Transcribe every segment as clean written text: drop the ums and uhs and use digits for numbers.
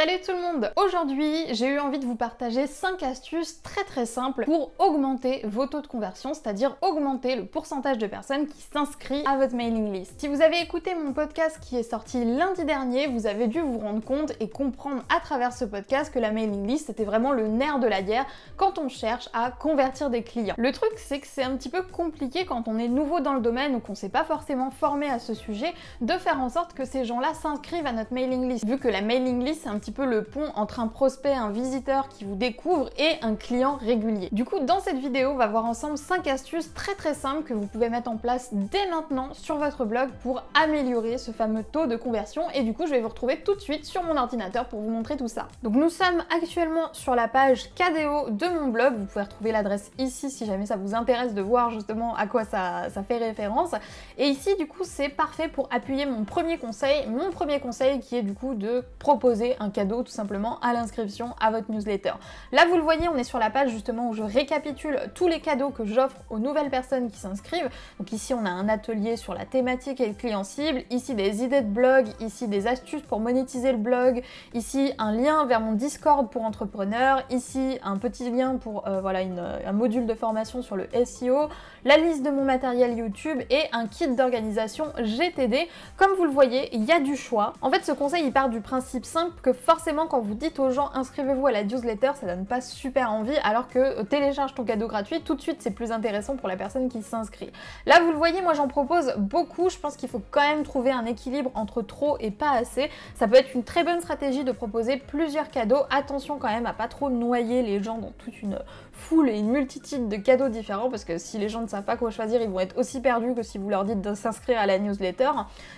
Salut tout le monde! Aujourd'hui, j'ai eu envie de vous partager 5 astuces très simples pour augmenter vos taux de conversion, c'est-à-dire augmenter le pourcentage de personnes qui s'inscrivent à votre mailing list. Si vous avez écouté mon podcast qui est sorti lundi dernier, vous avez dû vous rendre compte et comprendre à travers ce podcast que la mailing list était vraiment le nerf de la guerre quand on cherche à convertir des clients. Le truc, c'est que c'est un petit peu compliqué quand on est nouveau dans le domaine ou qu'on s'est pas forcément formé à ce sujet, de faire en sorte que ces gens-là s'inscrivent à notre mailing list, vu que la mailing list, c'est un petit peu le pont entre un prospect, un visiteur qui vous découvre et un client régulier. Du coup, dans cette vidéo, on va voir ensemble 5 astuces très simples que vous pouvez mettre en place dès maintenant sur votre blog pour améliorer ce fameux taux de conversion. Et du coup, je vais vous retrouver tout de suite sur mon ordinateur pour vous montrer tout ça. Donc nous sommes actuellement sur la page KDO de mon blog. Vous pouvez retrouver l'adresse ici si jamais ça vous intéresse de voir justement à quoi ça fait référence. Et ici, du coup, c'est parfait pour appuyer mon premier conseil. Mon premier conseil qui est du coup de proposer un cadeau tout simplement à l'inscription à votre newsletter. Là, vous le voyez, on est sur la page justement où je récapitule tous les cadeaux que j'offre aux nouvelles personnes qui s'inscrivent. Donc ici, on a un atelier sur la thématique et le client cible, ici des idées de blog, ici des astuces pour monétiser le blog, ici un lien vers mon Discord pour entrepreneurs, ici un petit lien pour un module de formation sur le SEO, la liste de mon matériel YouTube et un kit d'organisation GTD. Comme vous le voyez, il y a du choix. En fait, ce conseil, il part du principe simple que forcément, quand vous dites aux gens inscrivez-vous à la newsletter, ça donne pas super envie, alors que télécharge ton cadeau gratuit, tout de suite c'est plus intéressant pour la personne qui s'inscrit. Là, vous le voyez, moi j'en propose beaucoup. Je pense qu'il faut quand même trouver un équilibre entre trop et pas assez. Ça peut être une très bonne stratégie de proposer plusieurs cadeaux. Attention quand même à pas trop noyer les gens dans toute une foule et une multitude de cadeaux différents, parce que si les gens ne savent pas quoi choisir, ils vont être aussi perdus que si vous leur dites de s'inscrire à la newsletter.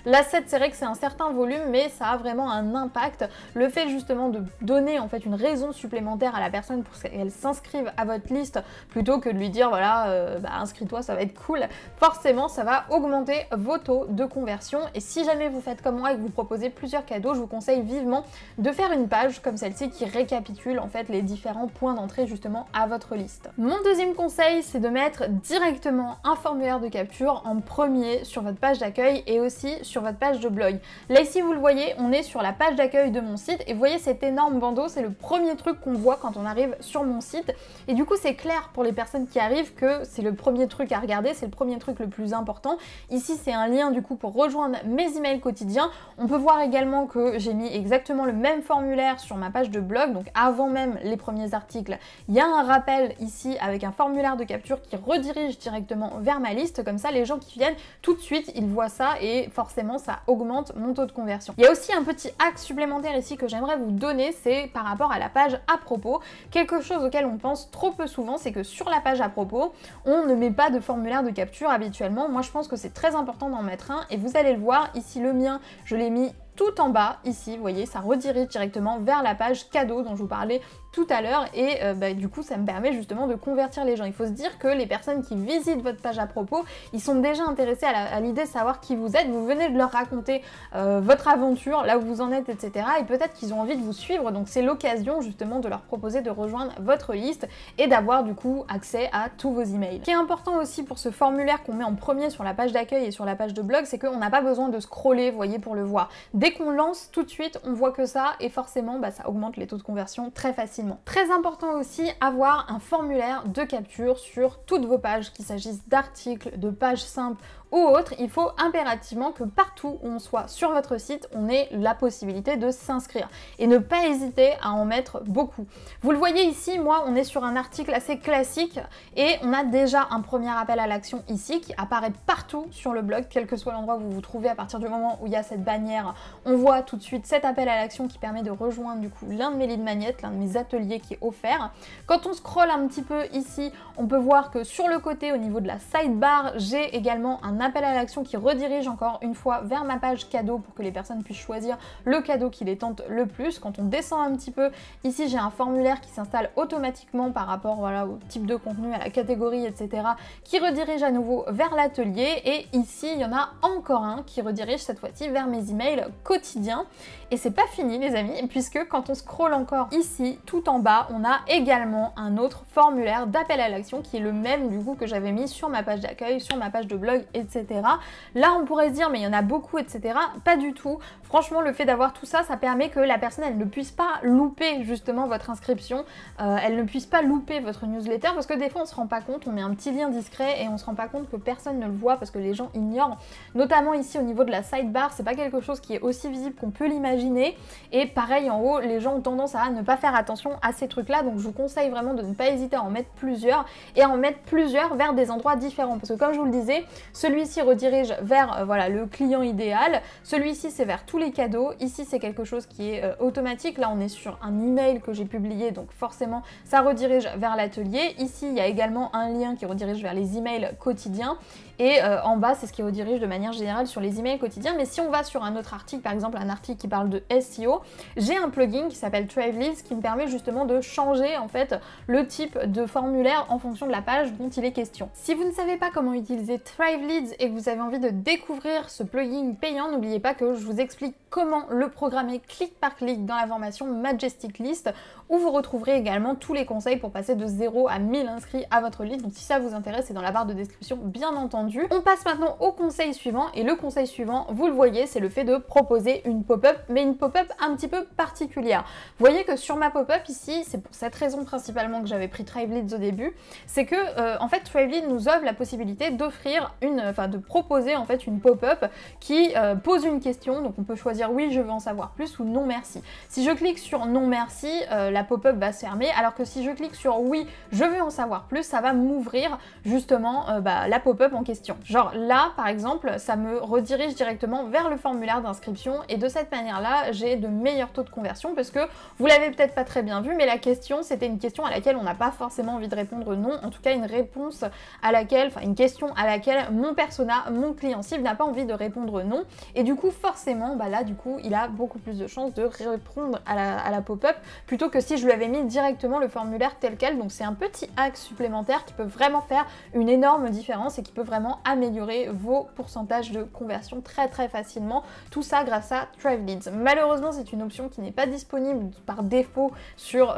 L'asset, c'est vrai que c'est un certain volume, mais ça a vraiment un impact. Le fait justement de donner en fait une raison supplémentaire à la personne pour qu'elle s'inscrive à votre liste, plutôt que de lui dire voilà, inscris-toi, ça va être cool, forcément ça va augmenter vos taux de conversion. Et si jamais vous faites comme moi et que vous proposez plusieurs cadeaux, je vous conseille vivement de faire une page comme celle-ci qui récapitule en fait les différents points d'entrée justement à votre liste. Mon deuxième conseil, c'est de mettre directement un formulaire de capture en premier sur votre page d'accueil et aussi sur votre page de blog. Là ici, vous le voyez, on est sur la page d'accueil de mon site et vous voyez cet énorme bandeau, c'est le premier truc qu'on voit quand on arrive sur mon site. Et du coup, c'est clair pour les personnes qui arrivent que c'est le premier truc à regarder, c'est le premier truc le plus important. Ici, c'est un lien du coup pour rejoindre mes emails quotidiens. On peut voir également que j'ai mis exactement le même formulaire sur ma page de blog, donc avant même les premiers articles, il y a un rappel ici avec un formulaire de capture qui redirige directement vers ma liste. Comme ça, les gens qui viennent tout de suite, ils voient ça et forcément, ça augmente mon taux de conversion. Il y a aussi un petit axe supplémentaire ici que j'aimerais vous donner, c'est par rapport à la page à propos. Quelque chose auquel on pense trop peu souvent, c'est que sur la page à propos, on ne met pas de formulaire de capture habituellement. Moi, je pense que c'est très important d'en mettre un et vous allez le voir, ici le mien, je l'ai mis tout en bas, ici, vous voyez, ça redirige directement vers la page cadeau dont je vous parlais tout à l'heure et du coup ça me permet justement de convertir les gens. Il faut se dire que les personnes qui visitent votre page à propos, ils sont déjà intéressés à l'idée de savoir qui vous êtes, vous venez de leur raconter votre aventure, là où vous en êtes, etc. et peut-être qu'ils ont envie de vous suivre, donc c'est l'occasion justement de leur proposer de rejoindre votre liste et d'avoir du coup accès à tous vos emails. Ce qui est important aussi pour ce formulaire qu'on met en premier sur la page d'accueil et sur la page de blog, c'est qu'on n'a pas besoin de scroller, vous voyez, pour le voir. Dès qu'on lance, tout de suite, on voit que ça et forcément, ça augmente les taux de conversion très facilement. Très important aussi, avoir un formulaire de capture sur toutes vos pages, qu'il s'agisse d'articles, de pages simples ou autres. Il faut impérativement que partout où on soit sur votre site, on ait la possibilité de s'inscrire et ne pas hésiter à en mettre beaucoup. Vous le voyez ici, moi, on est sur un article assez classique et on a déjà un premier appel à l'action ici qui apparaît partout sur le blog, quel que soit l'endroit où vous vous trouvez. À partir du moment où il y a cette bannière, on voit tout de suite cet appel à l'action qui permet de rejoindre du coup l'un de mes lead magnets, l'un de mes ateliers qui est offert. Quand on scrolle un petit peu ici, on peut voir que sur le côté, au niveau de la sidebar, j'ai également un appel à l'action qui redirige encore une fois vers ma page cadeau pour que les personnes puissent choisir le cadeau qui les tente le plus. Quand on descend un petit peu, ici j'ai un formulaire qui s'installe automatiquement par rapport au type de contenu, à la catégorie, etc. qui redirige à nouveau vers l'atelier. Et ici, il y en a encore un qui redirige cette fois-ci vers mes emails quotidiens. Et c'est pas fini les amis, puisque quand on scrolle encore ici, tout en bas, on a également un autre formulaire d'appel à l'action qui est le même du coup que j'avais mis sur ma page d'accueil, sur ma page de blog, etc. etc. Là on pourrait se dire mais il y en a beaucoup, etc. Pas du tout. Franchement le fait d'avoir tout ça, ça permet que la personne elle ne puisse pas louper justement votre inscription, elle ne puisse pas louper votre newsletter, parce que des fois on se rend pas compte, on met un petit lien discret et on se rend pas compte que personne ne le voit parce que les gens ignorent, notamment ici au niveau de la sidebar, c'est pas quelque chose qui est aussi visible qu'on peut l'imaginer, et pareil en haut, les gens ont tendance à ne pas faire attention à ces trucs là, donc je vous conseille vraiment de ne pas hésiter à en mettre plusieurs, et à en mettre plusieurs vers des endroits différents, parce que comme je vous le disais, celui-ci redirige vers voilà, le client idéal, celui-ci c'est vers tous les cadeaux, ici c'est quelque chose qui est automatique, là on est sur un email que j'ai publié, donc forcément ça redirige vers l'atelier. Ici il y a également un lien qui redirige vers les emails quotidiens, et en bas c'est ce qui redirige de manière générale sur les emails quotidiens. Mais si on va sur un autre article, par exemple un article qui parle de SEO, j'ai un plugin qui s'appelle Thrive qui me permet justement de changer en fait le type de formulaire en fonction de la page dont il est question. Si vous ne savez pas comment utiliser Thrive Leads et que vous avez envie de découvrir ce plugin payant, n'oubliez pas que je vous explique comment le programmer clic par clic dans la formation Majestic List, où vous retrouverez également tous les conseils pour passer de 0 à 1000 inscrits à votre liste. Donc si ça vous intéresse, c'est dans la barre de description bien entendu. On passe maintenant au conseil suivant, et le conseil suivant, vous le voyez, c'est le fait de proposer une pop-up, mais une pop-up un petit peu particulière. Vous voyez que sur ma pop-up ici, c'est pour cette raison principalement que j'avais pris Thrive Leads au début, c'est que en fait Thrive Leads nous offre la possibilité d'offrir de proposer en fait une pop-up qui pose une question, donc on peut choisir oui je veux en savoir plus ou non merci. Si je clique sur non merci, la pop-up va se fermer, alors que si je clique sur oui je veux en savoir plus, ça va m'ouvrir justement la pop-up en question. Genre là par exemple, ça me redirige directement vers le formulaire d'inscription, et de cette manière là j'ai de meilleurs taux de conversion, parce que vous l'avez peut-être pas très bien vu, mais la question c'était une question à laquelle on n'a pas forcément envie de répondre non, en tout cas une réponse à laquelle, enfin une question à laquelle mon persona, mon client cible n'a pas envie de répondre non, et du coup forcément là du coup il a beaucoup plus de chances de répondre à la pop-up plutôt que si je lui avais mis directement le formulaire tel quel. Donc c'est un petit hack supplémentaire qui peut vraiment faire une énorme différence et qui peut vraiment améliorer vos pourcentages de conversion très facilement, tout ça grâce à Thrive Leads. Malheureusement c'est une option qui n'est pas disponible par défaut sur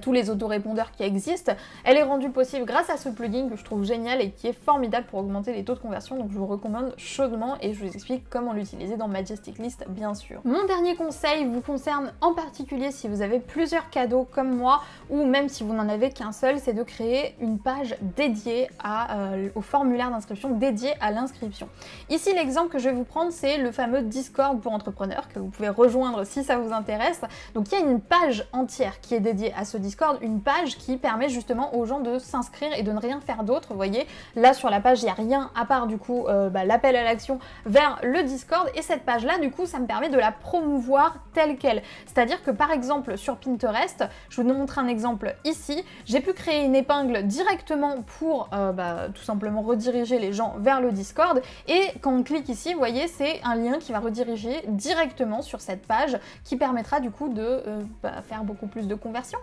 tous les autorépondeurs qui existent. Elle est rendue possible grâce à ce plugin que je trouve génial et qui est formidable pour augmenter les taux de conversion, donc je vous recommande chaudement, et je vous explique comment l'utiliser dans Majestic List bien sûr. Mon dernier conseil vous concerne en particulier si vous avez plusieurs cadeaux comme moi, ou même si vous n'en avez qu'un seul, c'est de créer une page dédiée au formulaire d'inscription, dédiée à l'inscription. Ici l'exemple que je vais vous prendre, c'est le fameux Discord pour entrepreneurs que vous pouvez rejoindre si ça vous intéresse. Donc il y a une page entière qui est dédiée à ce Discord, une page qui permet justement aux gens de s'inscrire et de ne rien faire d'autre. Vous voyez là sur la page il n'y a rien à part du coup l'appel à l'action vers le Discord, et cette page là du coup ça me permet de la promouvoir telle quelle. C'est à dire que par exemple sur Pinterest, je vous montre un exemple ici, j'ai pu créer une épingle directement pour tout simplement rediriger les gens vers le Discord, et quand on clique ici vous voyez c'est un lien qui va rediriger directement sur cette page qui permettra du coup de faire beaucoup plus de conversion.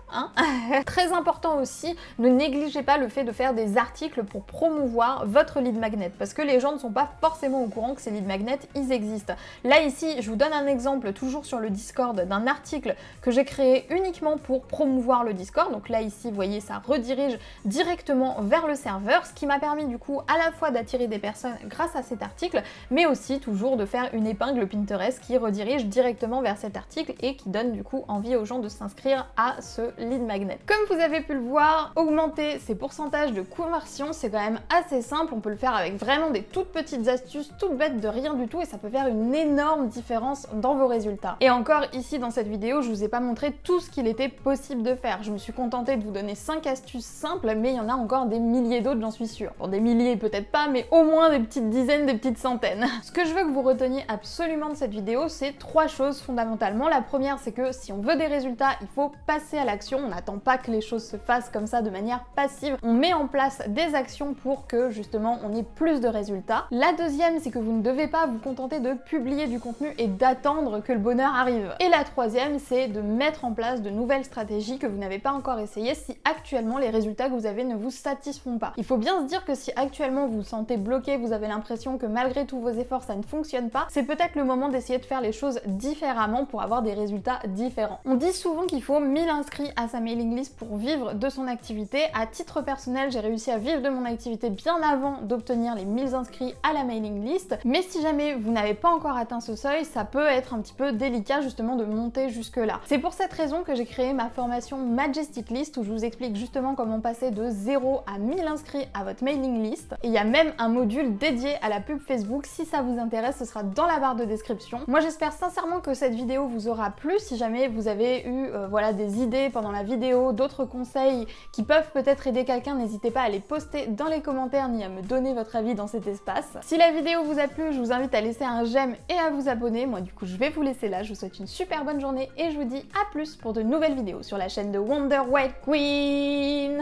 Très important aussi, ne négligez pas le fait de faire des articles pour promouvoir votre lead magnet, parce que les gens ne sont pas forcément au courant que ces lead magnets ils existent. Là ici je vous donne un exemple toujours sur le Discord d'un article que j'ai créé uniquement pour promouvoir le Discord. Donc là ici vous voyez ça redirige directement vers le serveur, ce qui m'a permis du coup à la fois d'attirer des personnes grâce à cet article, mais aussi toujours de faire une épingle Pinterest qui redirige directement vers cet article et qui donne du coup envie aux gens de s'inscrire à ce lead magnet. Comme vous avez pu le voir, augmenter ses pourcentages de conversion c'est quand même assez simple, on peut le faire avec vraiment des toutes petites astuces toutes bêtes de rien du tout, et ça peut faire une énorme différence dans vos résultats. Et encore ici dans cette vidéo je vous ai pas montré tout ce qu'il était possible de faire, je me suis contentée de vous donner 5 astuces simples, mais il y en a encore des milliers d'autres j'en suis sûre. Bon, des milliers peut-être pas, mais au moins des petites dizaines, des petites centaines. Ce que je veux que vous reteniez absolument de cette vidéo, c'est 3 choses fondamentalement. La première c'est que si on veut des résultats, il faut passer à l'action, on n'attend pas que les choses se fassent comme ça de manière passive, on met en place des actions pour que justement on ait plus de résultats. La deuxième c'est que vous ne devez pas vous contenter de publier du contenu et d'attendre que le bonheur arrive. Et la troisième c'est de mettre en place de nouvelles stratégies que vous n'avez pas encore essayées si actuellement les résultats que vous avez ne vous satisfont pas. Il faut bien se dire que si actuellement vous vous sentez bloqué, vous avez l'impression que malgré tous vos efforts ça ne fonctionne pas, c'est peut-être le moment d'essayer de faire les choses différemment pour avoir des résultats différents. On dit souvent qu'il faut 1000 inscrits à grâce à Mailing List pour vivre de son activité. À titre personnel, j'ai réussi à vivre de mon activité bien avant d'obtenir les 1000 inscrits à la Mailing List. Mais si jamais vous n'avez pas encore atteint ce seuil, ça peut être un petit peu délicat justement de monter jusque là. C'est pour cette raison que j'ai créé ma formation Majestic List où je vous explique justement comment passer de 0 à 1000 inscrits à votre Mailing List. Et il y a même un module dédié à la pub Facebook. Si ça vous intéresse, ce sera dans la barre de description. Moi j'espère sincèrement que cette vidéo vous aura plu. Si jamais vous avez eu voilà, des idées pendant la vidéo, d'autres conseils qui peuvent peut-être aider quelqu'un, n'hésitez pas à les poster dans les commentaires ni à me donner votre avis dans cet espace. Si la vidéo vous a plu, je vous invite à laisser un j'aime et à vous abonner. Moi du coup je vais vous laisser là. Je vous souhaite une super bonne journée et je vous dis à plus pour de nouvelles vidéos sur la chaîne de Wonder White Queen.